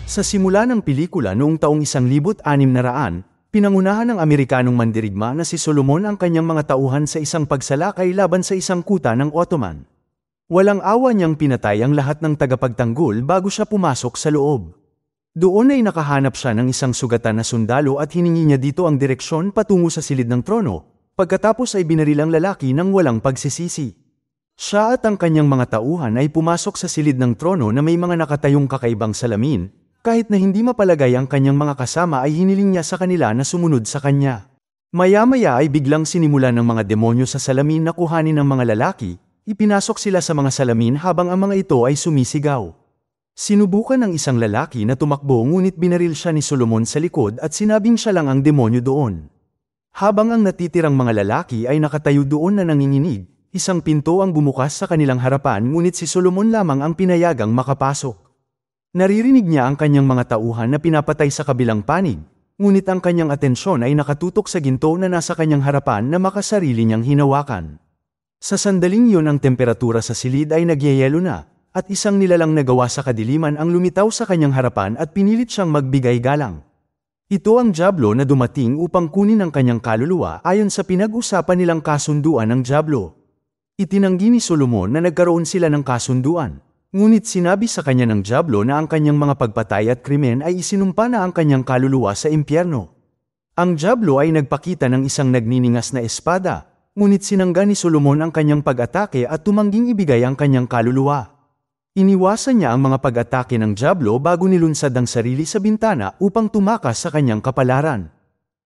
Sa simula ng pelikula noong taong 1600, pinangunahan ng Amerikanong mandirigma na si Solomon ang kanyang mga tauhan sa isang pagsalakay laban sa isang kuta ng Ottoman. Walang awa niyang pinatay ang lahat ng tagapagtanggol bago siya pumasok sa loob. Doon ay nakahanap siya ng isang sugatan na sundalo at hiningi niya dito ang direksyon patungo sa silid ng trono, pagkatapos ay binaril ang lalaki ng walang pagsisisi. Siya at ang kanyang mga tauhan ay pumasok sa silid ng trono na may mga nakatayong kakaibang salamin. Kahit na hindi mapalagay ang kanyang mga kasama ay hiniling niya sa kanila na sumunod sa kanya. Maya-maya ay biglang sinimulan ng mga demonyo sa salamin na kuhanin ng mga lalaki, ipinasok sila sa mga salamin habang ang mga ito ay sumisigaw. Sinubukan ng isang lalaki na tumakbo ngunit binaril siya ni Solomon sa likod at sinabing siya lang ang demonyo doon. Habang ang natitirang mga lalaki ay nakatayo doon na nanginginig, isang pinto ang bumukas sa kanilang harapan ngunit si Solomon lamang ang pinayagang makapasok. Naririnig niya ang kanyang mga tauhan na pinapatay sa kabilang panig, ngunit ang kanyang atensyon ay nakatutok sa ginto na nasa kanyang harapan na makasarili niyang hinawakan. Sa sandaling iyon ang temperatura sa silid ay nagyayelo na, at isang nilalang nagawa sa kadiliman ang lumitaw sa kanyang harapan at pinilit siyang magbigay galang. Ito ang dyablo na dumating upang kunin ang kanyang kaluluwa ayon sa pinag-usapan nilang kasunduan ng dyablo. Itinanggi ni Solomon na nagkaroon sila ng kasunduan. Ngunit sinabi sa kanya ng dyablo na ang kanyang mga pagpatay at krimen ay isinumpa na ang kanyang kaluluwa sa impyerno. Ang dyablo ay nagpakita ng isang nagniningas na espada, ngunit sinangga ni Solomon ang kanyang pag-atake at tumangging ibigay ang kanyang kaluluwa. Iniwasan niya ang mga pag-atake ng dyablo bago nilunsad ang sarili sa bintana upang tumakas sa kanyang kapalaran.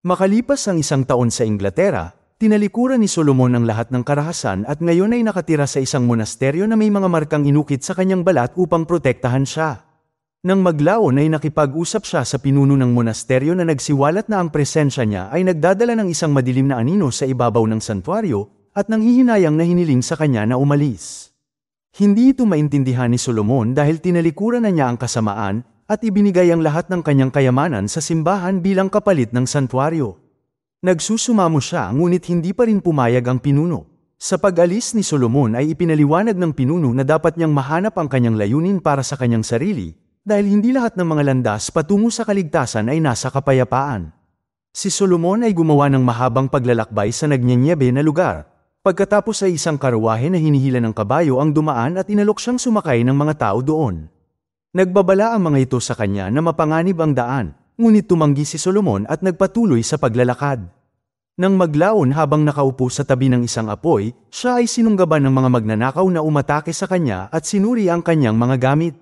Makalipas ang 1 taon sa Inglaterra, tinalikuran ni Solomon ang lahat ng karahasan at ngayon ay nakatira sa isang monasteryo na may mga markang inukit sa kanyang balat upang protektahan siya. Nang maglaon ay nakipag-usap siya sa pinuno ng monasteryo na nagsiwalat na ang presensya niya ay nagdadala ng isang madilim na anino sa ibabaw ng santuaryo at nanghihinayang na hiniling sa kanya na umalis. Hindi ito maintindihan ni Solomon dahil tinalikuran na niya ang kasamaan at ibinigay ang lahat ng kanyang kayamanan sa simbahan bilang kapalit ng santuaryo. Nagsusumamo siya ngunit hindi pa rin pumayag ang pinuno. Sa pag-alis ni Solomon ay ipinaliwanag ng pinuno na dapat niyang mahanap ang kanyang layunin para sa kanyang sarili, dahil hindi lahat ng mga landas patungo sa kaligtasan ay nasa kapayapaan. Si Solomon ay gumawa ng mahabang paglalakbay sa nagnyanyebe na lugar. Pagkatapos ay isang karuwahe na hinihila ng kabayo ang dumaan at inalok siyang sumakay ng mga tao doon. Nagbabala ang mga ito sa kanya na mapanganib ang daan. Ngunit tumanggi si Solomon at nagpatuloy sa paglalakad. Nang maglaon habang nakaupo sa tabi ng isang apoy, siya ay sinunggaban ng mga magnanakaw na umatake sa kanya at sinuri ang kanyang mga gamit.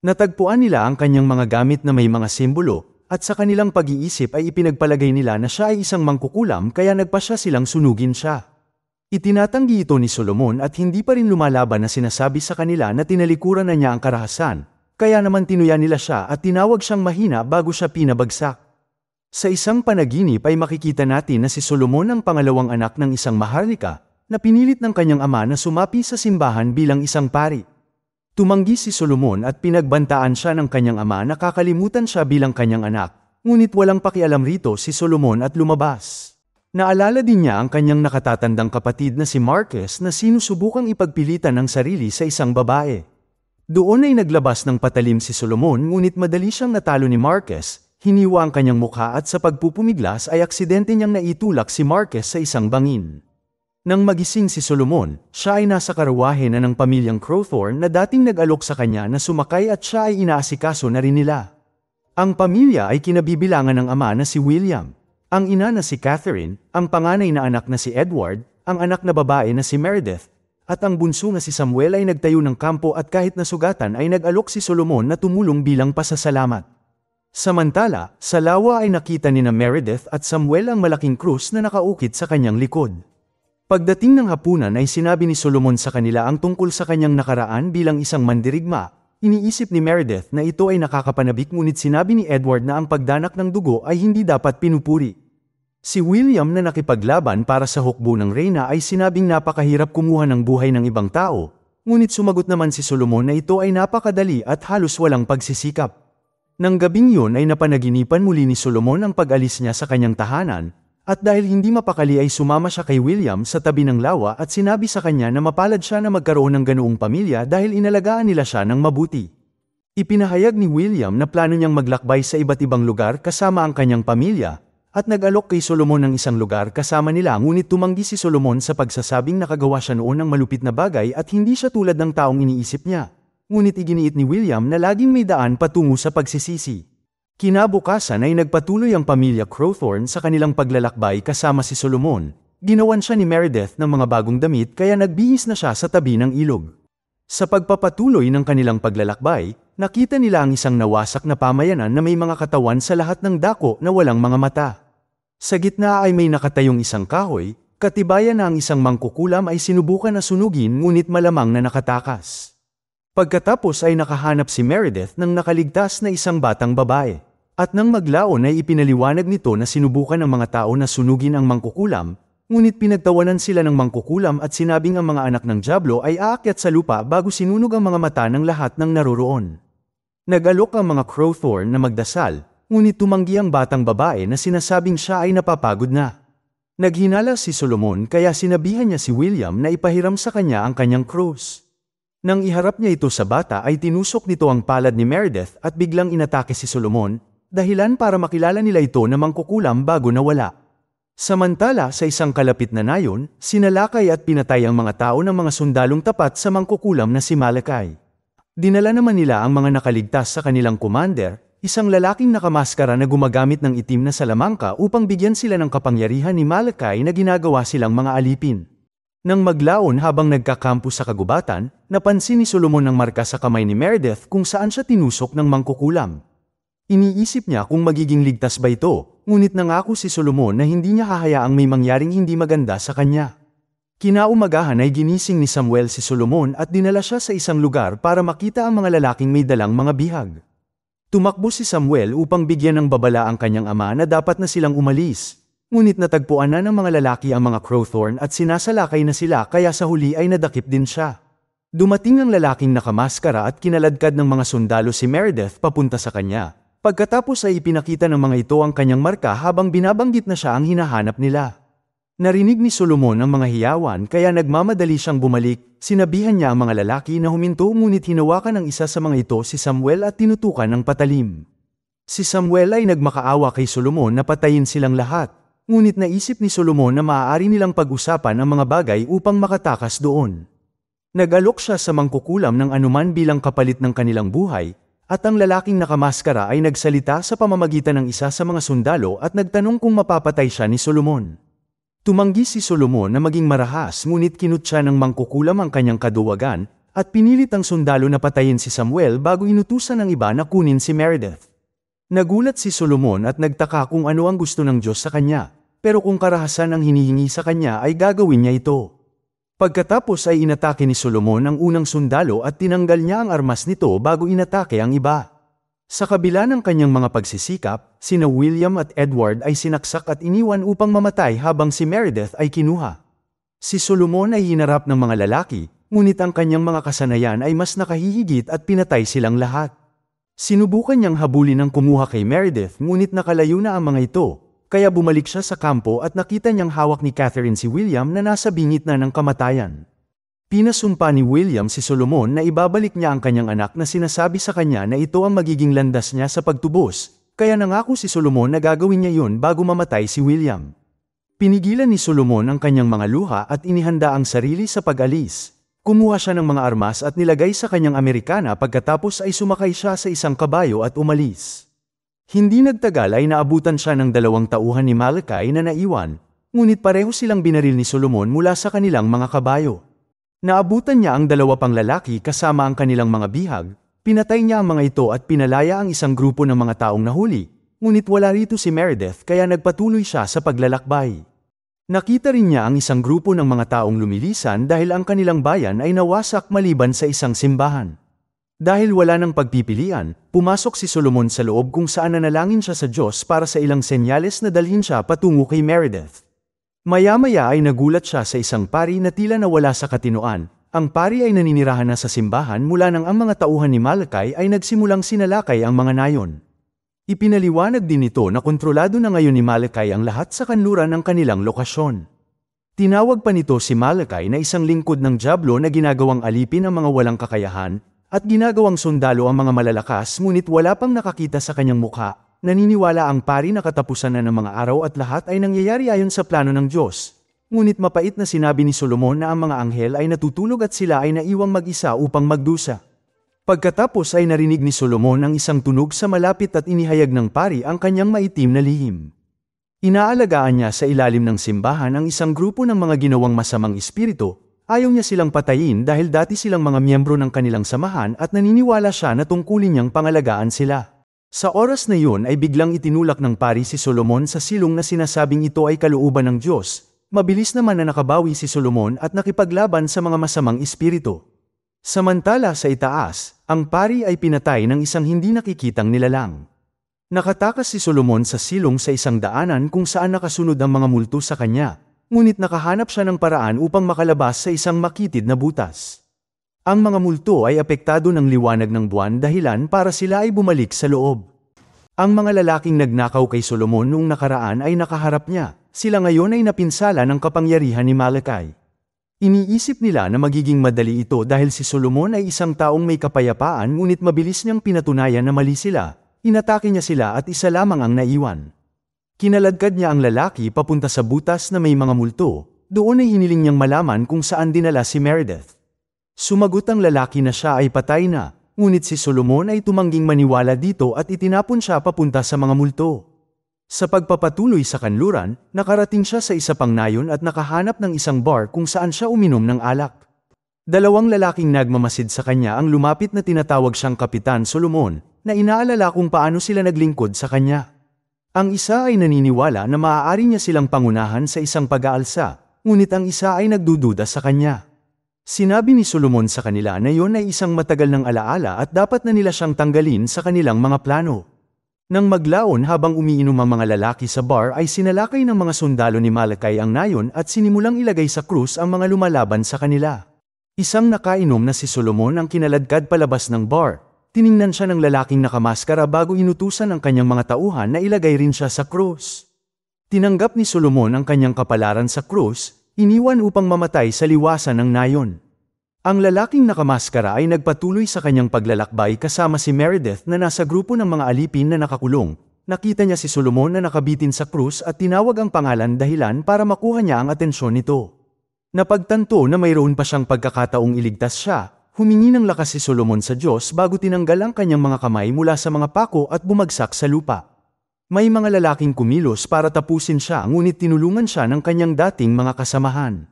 Natagpuan nila ang kanyang mga gamit na may mga simbolo, at sa kanilang pag-iisip ay ipinagpalagay nila na siya ay isang mangkukulam kaya nagpasya silang sunugin siya. Itinatanggi ito ni Solomon at hindi pa rin lumalaban na sinasabi sa kanila na tinalikuran na niya ang karahasan. Kaya naman tinuya nila siya at tinawag siyang mahina bago siya pinabagsak. Sa isang panaginip ay makikita natin na si Solomon ang pangalawang anak ng isang maharlika, na pinilit ng kanyang ama na sumapi sa simbahan bilang isang pari. Tumanggi si Solomon at pinagbantaan siya ng kanyang ama na kakalimutan siya bilang kanyang anak, ngunit walang pakialam rito si Solomon at lumabas. Naalala din niya ang kanyang nakatatandang kapatid na si Marcus na sinusubukang ipagpilitan ng sarili sa isang babae. Doon ay naglabas ng patalim si Solomon ngunit madali siyang natalo ni Marcus, hiniwa ang kanyang mukha at sa pagpupumiglas ay aksidente niyang naitulak si Marcus sa isang bangin. Nang magising si Solomon, siya ay nasa karuwahe na ng pamilyang Crowthorne na dating nag-alok sa kanya na sumakay at siya ay inaasikaso na rin nila. Ang pamilya ay kinabibilangan ng ama na si William, ang ina na si Catherine, ang panganay na anak na si Edward, ang anak na babae na si Meredith, at ang bunso na si Samuel ay nagtayo ng kampo at kahit nasugatan ay nag-alok si Solomon na tumulong bilang pasasalamat. Samantala, sa lawa ay nakita ni na Meredith at Samuel ang malaking krus na nakaukit sa kanyang likod. Pagdating ng hapunan ay sinabi ni Solomon sa kanila ang tungkol sa kanyang nakaraan bilang isang mandirigma. Iniisip ni Meredith na ito ay nakakapanabik ngunit sinabi ni Edward na ang pagdanak ng dugo ay hindi dapat pinupuri. Si William na nakipaglaban para sa hukbo ng reyna ay sinabing napakahirap kumuha ng buhay ng ibang tao, ngunit sumagot naman si Solomon na ito ay napakadali at halos walang pagsisikap. Nang gabing yun ay napanaginipan muli ni Solomon ang pag-alis niya sa kanyang tahanan, at dahil hindi mapakali ay sumama siya kay William sa tabi ng lawa at sinabi sa kanya na mapalad siya na magkaroon ng ganoong pamilya dahil inalagaan nila siya ng mabuti. Ipinahayag ni William na plano niyang maglakbay sa iba't ibang lugar kasama ang kanyang pamilya, at nag-alok kay Solomon ng isang lugar kasama nila, ngunit tumanggi si Solomon sa pagsasabing nakagawa siya noon ng malupit na bagay at hindi siya tulad ng taong iniisip niya. Ngunit iginiit ni William na laging may daan patungo sa pagsisisi. Kinabukasan ay nagpatuloy ang pamilya Crowthorne sa kanilang paglalakbay kasama si Solomon. Ginawan siya ni Meredith ng mga bagong damit kaya nagbihis na siya sa tabi ng ilog. Sa pagpapatuloy ng kanilang paglalakbay, nakita nila ang isang nawasak na pamayanan na may mga katawan sa lahat ng dako na walang mga mata. Sa gitna ay may nakatayong isang kahoy, katibayan na ang isang mangkukulam ay sinubukan na sunugin ngunit malamang na nakatakas. Pagkatapos ay nakahanap si Meredith ng nakaligtas na isang batang babae. At nang maglaon ay ipinaliwanag nito na sinubukan ng mga tao na sunugin ang mangkukulam, ngunit pinagtawanan sila ng mangkukulam at sinabing ang mga anak ng dyablo ay aakyat sa lupa bago sinunog ang mga mata ng lahat ng naroroon. Nag-alok ang mga Crowthorne na magdasal, ngunit tumanggi ang batang babae na sinasabing siya ay napapagod na. Naghinala si Solomon kaya sinabihan niya si William na ipahiram sa kanya ang kanyang krus. Nang iharap niya ito sa bata ay tinusok nito ang palad ni Meredith at biglang inatake si Solomon, dahilan para makilala nila ito na mangkukulam bago nawala. Samantala sa isang kalapit na nayon, sinalakay at pinatay ang mga tao ng mga sundalong tapat sa mangkukulam na si Malachi. Dinala naman nila ang mga nakaligtas sa kanilang commander, isang lalaking nakamaskara na gumagamit ng itim na salamangka upang bigyan sila ng kapangyarihan ni Malachi na ginagawa silang mga alipin. Nang maglaon habang nagkakampo sa kagubatan, napansin ni Solomon ang marka sa kamay ni Meredith kung saan siya tinusok ng mangkukulam. Iniisip niya kung magiging ligtas ba ito, ngunit nangako si Solomon na hindi niya hahayaang may mangyaring hindi maganda sa kanya. Kinaumagahan ay ginising ni Samuel si Solomon at dinala siya sa isang lugar para makita ang mga lalaking may dalang mga bihag. Tumakbo si Samuel upang bigyan ng babala ang kanyang ama na dapat na silang umalis, ngunit natagpuan na ng mga lalaki ang mga Crowthorne at sinasalakay na sila kaya sa huli ay nadakip din siya. Dumating ang lalaking nakamaskara at kinaladkad ng mga sundalo si Meredith papunta sa kanya. Pagkatapos ay ipinakita ng mga ito ang kanyang marka habang binabanggit na siya ang hinahanap nila. Narinig ni Solomon ang mga hiyawan kaya nagmamadali siyang bumalik, sinabihan niya ang mga lalaki na huminto ngunit hinawakan ng isa sa mga ito si Samuel at tinutukan ng patalim. Si Samuel ay nagmakaawa kay Solomon na patayin silang lahat, ngunit naisip ni Solomon na maaari nilang pag-usapan ang mga bagay upang makatakas doon. Nag-alok siya sa mangkukulam ng anuman bilang kapalit ng kanilang buhay, at ang lalaking nakamaskara ay nagsalita sa pamamagitan ng isa sa mga sundalo at nagtanong kung mapapatay siya ni Solomon. Tumanggi si Solomon na maging marahas ngunit kinutya ng mangkukulam ang kanyang kaduwagan at pinilit ang sundalo na patayin si Samuel bago inutusan ng iba na kunin si Meredith. Nagulat si Solomon at nagtaka kung ano ang gusto ng Diyos sa kanya, pero kung karahasan ang hinihingi sa kanya ay gagawin niya ito. Pagkatapos ay inatake ni Solomon ang unang sundalo at tinanggal niya ang armas nito bago inatake ang iba. Sa kabila ng kanyang mga pagsisikap, sina William at Edward ay sinaksak at iniwan upang mamatay habang si Meredith ay kinuha. Si Solomon ay hinarap ng mga lalaki, ngunit ang kanyang mga kasanayan ay mas nakahihigit at pinatay silang lahat. Sinubukan niyang habulin ang kumuha kay Meredith ngunit nakalayo na ang mga ito. Kaya bumalik siya sa kampo at nakita niyang hawak ni Catherine si William na nasa bingit na ng kamatayan. Pinasumpa ni William si Solomon na ibabalik niya ang kanyang anak na sinasabi sa kanya na ito ang magiging landas niya sa pagtubos, kaya nangako si Solomon na gagawin niya yun bago mamatay si William. Pinigilan ni Solomon ang kanyang mga luha at inihanda ang sarili sa pag-alis. Kumuha siya ng mga armas at nilagay sa kanyang Amerikana pagkatapos ay sumakay siya sa isang kabayo at umalis. Hindi nagtagal ay naabutan siya ng 2 tauhan ni Malachi na naiwan, ngunit pareho silang binaril ni Solomon mula sa kanilang mga kabayo. Naabutan niya ang 2 pang lalaki kasama ang kanilang mga bihag, pinatay niya ang mga ito at pinalaya ang isang grupo ng mga taong nahuli, ngunit wala rito si Meredith kaya nagpatuloy siya sa paglalakbay. Nakita rin niya ang isang grupo ng mga taong lumilisan dahil ang kanilang bayan ay nawasak maliban sa isang simbahan. Dahil wala nang pagpipilian, pumasok si Solomon sa loob kung saan nanalangin siya sa Diyos para sa ilang senyales na dalhin siya patungo kay Meredith. Maya-maya ay nagulat siya sa isang pari na tila nawala sa katinoan. Ang pari ay naninirahan na sa simbahan mula nang ang mga tauhan ni Malachi ay nagsimulang sinalakay ang mga nayon. Ipinaliwanag din ito na kontrolado na ngayon ni Malachi ang lahat sa kanluran ng kanilang lokasyon. Tinawag pa nito si Malachi na isang lingkod ng dyablo na ginagawang alipin ang mga walang kakayahan, at ginagawang sundalo ang mga malalakas ngunit wala pang nakakita sa kanyang mukha. Naniniwala ang pari na katapusan na ng mga araw at lahat ay nangyayari ayon sa plano ng Diyos. Ngunit mapait na sinabi ni Solomon na ang mga anghel ay natutulog at sila ay naiwang mag-isa upang magdusa. Pagkatapos ay narinig ni Solomon ang isang tunog sa malapit at inihayag ng pari ang kanyang maitim na lihim. Inaalagaan niya sa ilalim ng simbahan ang isang grupo ng mga ginawang masamang espiritu. Ayaw niya silang patayin dahil dati silang mga miyembro ng kanilang samahan at naniniwala siya na tungkulin niyang pangalagaan sila. Sa oras na iyon ay biglang itinulak ng pari si Solomon sa silong na sinasabing ito ay kalooban ng Diyos. Mabilis naman na nakabawi si Solomon at nakipaglaban sa mga masamang espiritu. Samantala sa itaas, ang pari ay pinatay ng isang hindi nakikitang nilalang. Nakatakas si Solomon sa silong sa isang daanan kung saan nakasunod ang mga multo sa kanya. Ngunit nakahanap siya ng paraan upang makalabas sa isang makitid na butas. Ang mga multo ay apektado ng liwanag ng buwan dahilan para sila ay bumalik sa loob. Ang mga lalaking nagnakaw kay Solomon noong nakaraan ay nakaharap niya. Sila ngayon ay napinsala ng kapangyarihan ni Malachi. Iniisip nila na magiging madali ito dahil si Solomon ay isang taong may kapayapaan ngunit mabilis niyang pinatunayan na mali sila. Inatake niya sila at isa lamang ang naiwan. Kinaladkad niya ang lalaki papunta sa butas na may mga multo. Doon ay hiniling niyang malaman kung saan dinala si Meredith. Sumagot ang lalaki na siya ay patay na, ngunit si Solomon ay tumangging maniwala dito at itinapon siya papunta sa mga multo. Sa pagpapatuloy sa kanluran, nakarating siya sa isa pang nayon at nakahanap ng isang bar kung saan siya uminom ng alak. Dalawang lalaking nagmamasid sa kanya ang lumapit na tinatawag siyang Kapitan Solomon, na inaalala kung paano sila naglingkod sa kanya. Ang isa ay naniniwala na maaari niya silang pangunahan sa isang pag-aalsa, ngunit ang isa ay nagdududa sa kanya. Sinabi ni Solomon sa kanila na iyon ay isang matagal ng alaala at dapat na nila siyang tanggalin sa kanilang mga plano. Nang maglaon habang umiinom ang mga lalaki sa bar ay sinalakay ng mga sundalo ni Malachi ang nayon at sinimulang ilagay sa krus ang mga lumalaban sa kanila. Isang nakainom na si Solomon ang kinaladkad palabas ng bar. Tiningnan siya ng lalaking nakamaskara bago inutusan ang kanyang mga tauhan na ilagay rin siya sa krus. Tinanggap ni Solomon ang kanyang kapalaran sa krus, iniwan upang mamatay sa liwasan ng nayon. Ang lalaking nakamaskara ay nagpatuloy sa kanyang paglalakbay kasama si Meredith na nasa grupo ng mga alipin na nakakulong. Nakita niya si Solomon na nakabitin sa krus at tinawag ang pangalan dahilan para makuha niya ang atensyon nito. Napagtanto na mayroon pa siyang pagkakataong iligtas siya. Humingi ng lakas si Solomon sa Diyos bago tinanggal ang kanyang mga kamay mula sa mga pako at bumagsak sa lupa. May mga lalaking kumilos para tapusin siya ngunit tinulungan siya ng kanyang dating mga kasamahan.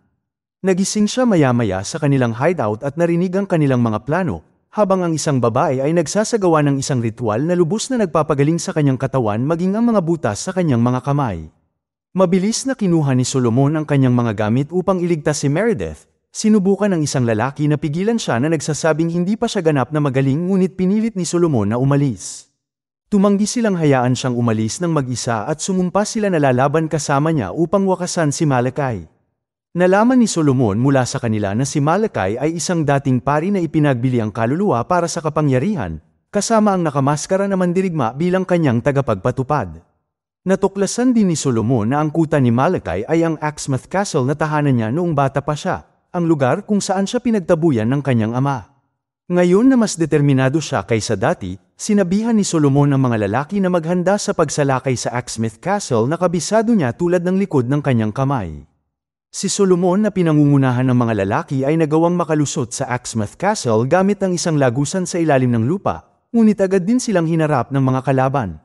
Nagising siya maya-maya sa kanilang hideout at narinig ang kanilang mga plano, habang ang isang babae ay nagsasagawa ng isang ritual na lubos na nagpapagaling sa kanyang katawan maging ang mga butas sa kanyang mga kamay. Mabilis na kinuha ni Solomon ang kanyang mga gamit upang iligtas si Meredith. Sinubukan ng isang lalaki na pigilan siya na nagsasabing hindi pa siya ganap na magaling ngunit pinilit ni Solomon na umalis. Tumanggi silang hayaan siyang umalis ng mag-isa at sumumpa sila na lalaban kasama niya upang wakasan si Malachi. Nalaman ni Solomon mula sa kanila na si Malachi ay isang dating pari na ipinagbili ang kaluluwa para sa kapangyarihan, kasama ang nakamaskara na mandirigma bilang kanyang tagapagpatupad. Natuklasan din ni Solomon na ang kuta ni Malachi ay ang Axmouth Castle na tahanan niya noong bata pa siya, ang lugar kung saan siya pinagtabuyan ng kanyang ama. Ngayon na mas determinado siya kaysa dati, sinabihan ni Solomon ang mga lalaki na maghanda sa pagsalakay sa Axmouth Castle na kabisado niya tulad ng likod ng kanyang kamay. Si Solomon na pinangungunahan ng mga lalaki ay nagawang makalusot sa Axmouth Castle gamit ang isang lagusan sa ilalim ng lupa, ngunit agad din silang hinarap ng mga kalaban.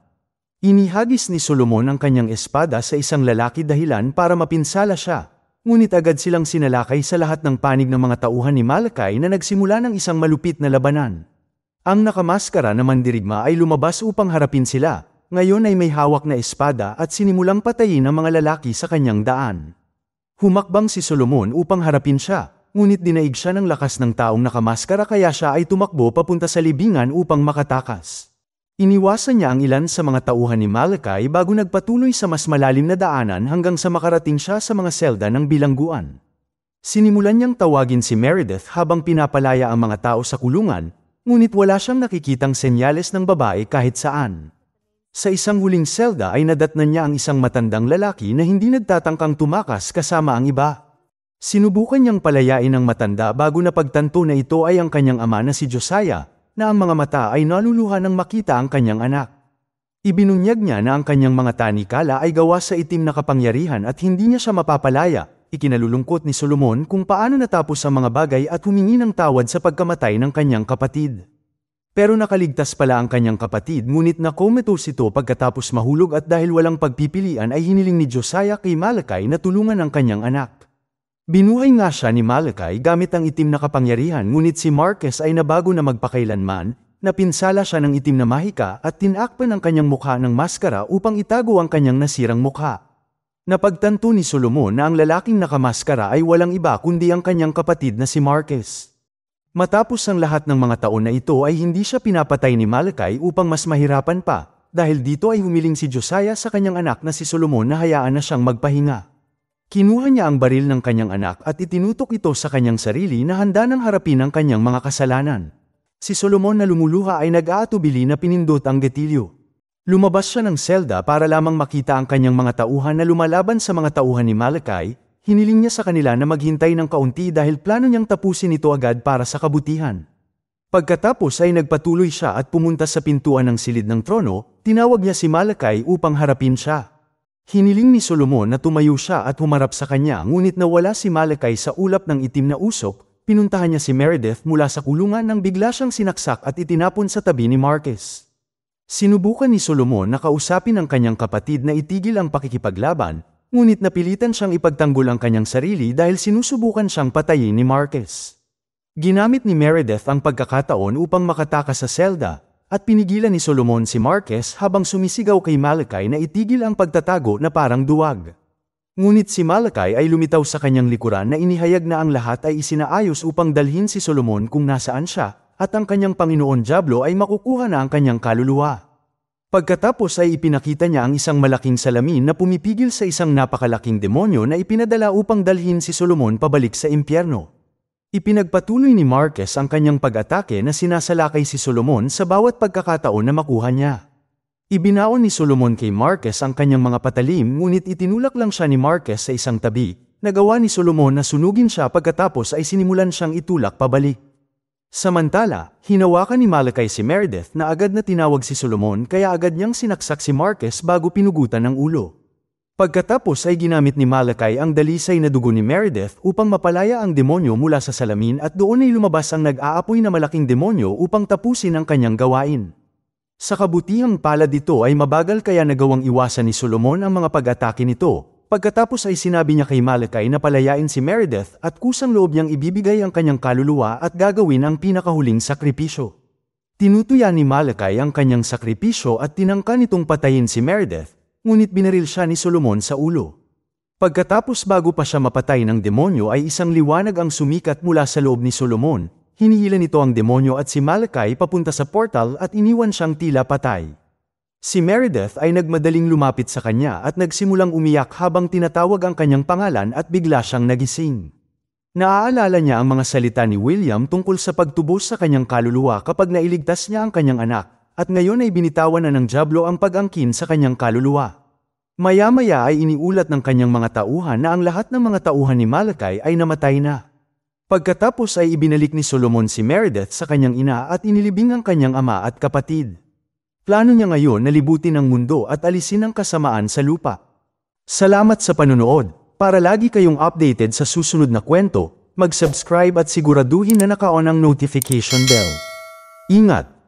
Inihagis ni Solomon ang kanyang espada sa isang lalaki dahilan para mapinsala siya. Ngunit agad silang sinalakay sa lahat ng panig ng mga tauhan ni Malachi na nagsimula ng isang malupit na labanan. Ang nakamaskara na mandirigma ay lumabas upang harapin sila, ngayon ay may hawak na espada at sinimulang patayin ang mga lalaki sa kanyang daan. Humakbang si Solomon upang harapin siya, ngunit dinaig siya ng lakas ng taong nakamaskara kaya siya ay tumakbo papunta sa libingan upang makatakas. Iniwasan niya ang ilan sa mga tauhan ni Malachi bago nagpatuloy sa mas malalim na daanan hanggang sa makarating siya sa mga selda ng bilangguan. Sinimulan niyang tawagin si Meredith habang pinapalaya ang mga tao sa kulungan, ngunit wala siyang nakikitang senyales ng babae kahit saan. Sa isang huling selda ay nadatnan niya ang isang matandang lalaki na hindi nagtatangkang tumakas kasama ang iba. Sinubukan niyang palayain ang matanda bago napagtanto na ito ay ang kanyang ama na si Josiah, na ang mga mata ay naluluha nang makita ang kanyang anak. Ibinunyag niya na ang kanyang mga tanikala ay gawa sa itim na kapangyarihan at hindi niya siya mapapalaya. Ikinalulungkot ni Solomon kung paano natapos ang mga bagay at humingi ng tawad sa pagkamatay ng kanyang kapatid. Pero nakaligtas pala ang kanyang kapatid ngunit nakomatose ito pagkatapos mahulog at dahil walang pagpipilian ay hiniling ni Josiah kay Malachi na tulungan ang kanyang anak. Binuhay nga siya ni Malachi gamit ang itim na kapangyarihan ngunit si Marcus ay nabago na magpakailanman, napinsala siya ng itim na mahika at tinakpan ang kanyang mukha ng maskara upang itago ang kanyang nasirang mukha. Napagtanto ni Solomon na ang lalaking nakamaskara ay walang iba kundi ang kanyang kapatid na si Marcus. Matapos ang lahat ng mga taon na ito ay hindi siya pinapatay ni Malachi upang mas mahirapan pa, dahil dito ay humiling si Josiah sa kanyang anak na si Solomon na hayaan na siyang magpahinga. Kinuha niya ang baril ng kanyang anak at itinutok ito sa kanyang sarili na handa nang harapin ang kanyang mga kasalanan. Si Solomon na lumuluha ay nag-aatubili na pinindot ang gatilyo. Lumabas siya ng selda para lamang makita ang kanyang mga tauhan na lumalaban sa mga tauhan ni Malachi. Hiniling niya sa kanila na maghintay ng kaunti dahil plano niyang tapusin ito agad para sa kabutihan. Pagkatapos ay nagpatuloy siya at pumunta sa pintuan ng silid ng trono, tinawag niya si Malachi upang harapin siya. Hiniling ni Solomon na tumayo siya at humarap sa kanya ngunit nawala si Malachi sa ulap ng itim na usok, pinuntahan niya si Meredith mula sa kulungan nang bigla siyang sinaksak at itinapon sa tabi ni Marcus. Sinubukan ni Solomon na kausapin ang kanyang kapatid na itigil ang pakikipaglaban, ngunit napilitan siyang ipagtanggol ang kanyang sarili dahil sinusubukan siyang patayin ni Marcus. Ginamit ni Meredith ang pagkakataon upang makatakas sa selda, at pinigilan ni Solomon si Marcus habang sumisigaw kay Malachi na itigil ang pagtatago na parang duwag. Ngunit si Malachi ay lumitaw sa kanyang likuran na inihayag na ang lahat ay isinaayos upang dalhin si Solomon kung nasaan siya, at ang kanyang Panginoon Diablo ay makukuha na ang kanyang kaluluwa. Pagkatapos ay ipinakita niya ang isang malaking salamin na pumipigil sa isang napakalaking demonyo na ipinadala upang dalhin si Solomon pabalik sa impyerno. Ipinagpatuloy ni Marcus ang kanyang pag-atake na sinasalakay si Solomon sa bawat pagkakataon na makuha niya. Ibinaon ni Solomon kay Marcus ang kanyang mga patalim ngunit itinulak lang siya ni Marcus sa isang tabi. Nagawa ni Solomon na sunugin siya pagkatapos ay sinimulan siyang itulak pabalik. Samantala, hinawakan ni Malachi si Meredith na agad na tinawag si Solomon kaya agad niyang sinaksak si Marcus bago pinugutan ng ulo. Pagkatapos ay ginamit ni Malachi ang dalisay na dugo ni Meredith upang mapalaya ang demonyo mula sa salamin at doon ay lumabas ang nag-aapoy na malaking demonyo upang tapusin ang kanyang gawain. Sa kabutihang palad ito ay mabagal kaya nagawang iwasan ni Solomon ang mga pag-atake nito. Pagkatapos ay sinabi niya kay Malachi na palayain si Meredith at kusang loob niyang ibibigay ang kanyang kaluluwa at gagawin ang pinakahuling sakripisyo. Tinutuya ni Malachi ang kanyang sakripisyo at tinangka nitong patayin si Meredith, ngunit binaril siya ni Solomon sa ulo. Pagkatapos bago pa siya mapatay ng demonyo ay isang liwanag ang sumikat mula sa loob ni Solomon, hinihila nito ang demonyo at si Malachi papunta sa portal at iniwan siyang tila patay. Si Meredith ay nagmadaling lumapit sa kanya at nagsimulang umiyak habang tinatawag ang kanyang pangalan at bigla siyang nagising. Naaalala niya ang mga salita ni William tungkol sa pagtubos sa kanyang kaluluwa kapag nailigtas niya ang kanyang anak, at ngayon ay binitawan na ng Diablo ang pag-angkin sa kanyang kaluluwa. Maya-maya ay iniulat ng kanyang mga tauhan na ang lahat ng mga tauhan ni Malachi ay namatay na. Pagkatapos ay ibinalik ni Solomon si Meredith sa kanyang ina at inilibing ang kanyang ama at kapatid. Plano niya ngayon na libutin ang mundo at alisin ang kasamaan sa lupa. Salamat sa panonood. Para lagi kayong updated sa susunod na kwento, mag-subscribe at siguraduhin na naka-on ang notification bell. Ingat!